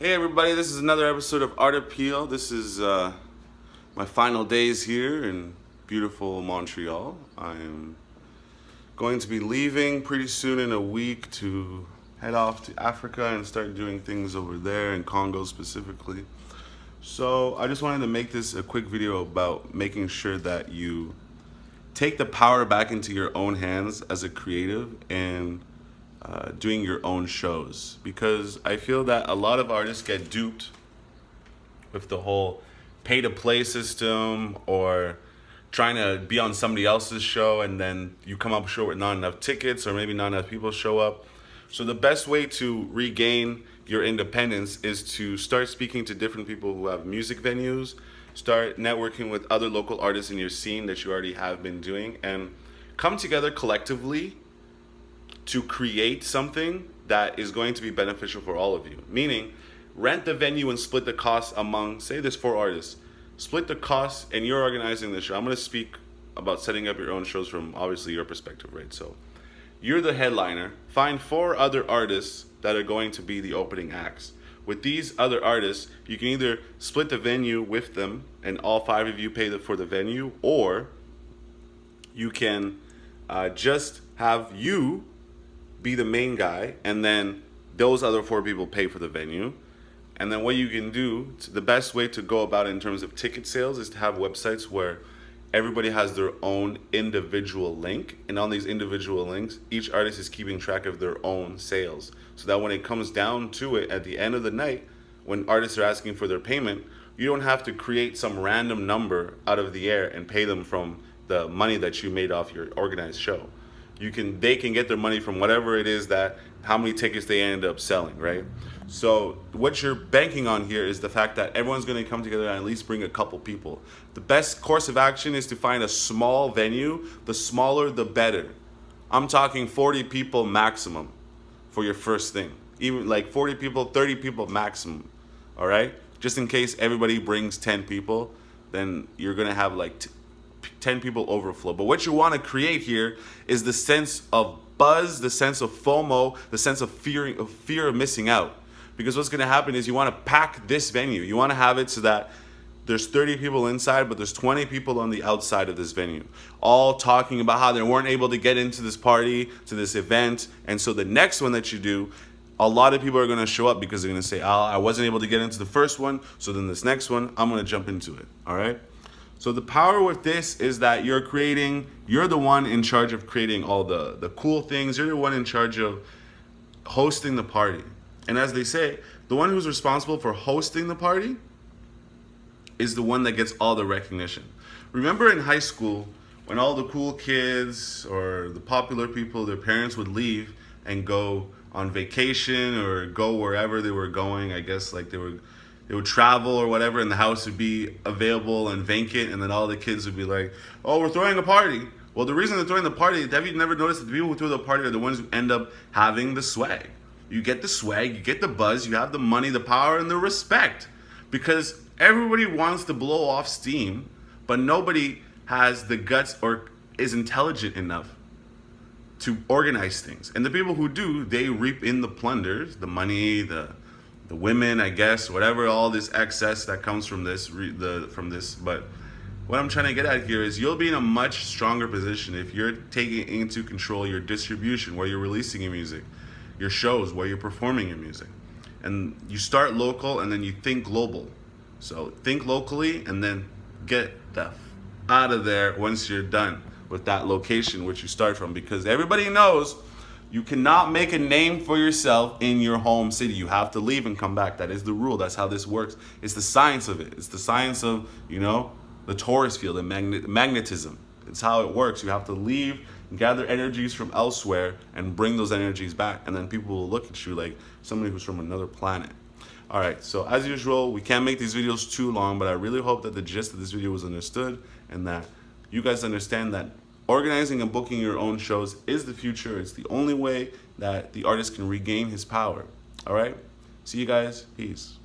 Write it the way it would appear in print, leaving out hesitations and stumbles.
Hey everybody, this is another episode of Art Appeal. This is my final days here in beautiful Montreal. I'm going to be leaving pretty soon in a week to head off to Africa and start doing things over there in Congo specifically. So I just wanted to make this a quick video about making sure that you take the power back into your own hands as a creative and doing your own shows, because I feel that a lot of artists get duped with the whole pay to play system or trying to be on somebody else's show and then you come up short with not enough tickets or maybe not enough people show up. So the best way to regain your independence is to start speaking to different people who have music venues, start networking with other local artists in your scene that you already have been doing, and come together collectively to create something that is going to be beneficial for all of you. Meaning, rent the venue and split the costs among, say there's 4 artists. Split the costs and you're organizing the show. I'm going to speak about setting up your own shows from obviously your perspective, right? So you're the headliner. Find 4 other artists that are going to be the opening acts. With these other artists, you can either split the venue with them and all 5 of you pay for the venue, or you can just have you be the main guy and then those other 4 people pay for the venue. And then what you can do, the best way to go about it in terms of ticket sales is to have websites where everybody has their own individual link, and on these individual links each artist is keeping track of their own sales, so that when it comes down to it at the end of the night, when artists are asking for their payment, you don't have to create some random number out of the air and pay them from the money that you made off your organized show. They can get their money from whatever it is, that how many tickets they end up selling, right? So what you're banking on here is the fact that everyone's going to come together and at least bring a couple people. The best course of action is to find a small venue. The smaller, the better. I'm talking 40 people maximum for your first thing. Even like 40 people, 30 people maximum, all right? Just in case everybody brings 10 people, then you're going to have like 10 people overflow. But what you want to create here is the sense of buzz, the sense of FOMO, the sense of fear of missing out. Because what's going to happen is you want to pack this venue. You want to have it so that there's 30 people inside, but there's 20 people on the outside of this venue, all talking about how they weren't able to get into this party, to this event. And so the next one that you do, a lot of people are going to show up because they're going to say, oh, I wasn't able to get into the first one, so then this next one, I'm going to jump into it, all right? So the power with this is that you're the one in charge of creating all the cool things. You're the one in charge of hosting the party. And as they say, the one who's responsible for hosting the party is the one that gets all the recognition. Remember in high school, when all the cool kids or the popular people, their parents would leave and go on vacation or go wherever they were going. I guess like they would travel or whatever, and the house would be available and vacant, and then all the kids would be like, oh, we're throwing a party. Well, the reason they're throwing the party, have you never noticed that the people who throw the party are the ones who end up having the swag? You get the swag, you get the buzz, you have the money, the power, and the respect. Because everybody wants to blow off steam, but nobody has the guts or is intelligent enough to organize things. And the people who do, they reap in the plunders, the money, the women, I guess, whatever, all this excess that comes from this. But what I'm trying to get at here is you'll be in a much stronger position if you're taking into control your distribution, where you're releasing your music, your shows, where you're performing your music. And you start local and then you think global. So think locally and then get the out of there once you're done with that location which you start from, because everybody knows you cannot make a name for yourself in your home city. You have to leave and come back. That is the rule. That's how this works. It's the science of it. It's the science of, the torus field and magnetism. It's how it works. You have to leave, gather energies from elsewhere, and bring those energies back. And then people will look at you like somebody who's from another planet. All right, so as usual, we can't make these videos too long, but I really hope that the gist of this video was understood and that you guys understand that organizing and booking your own shows is the future. It's the only way that the artist can regain his power. All right? See you guys. Peace.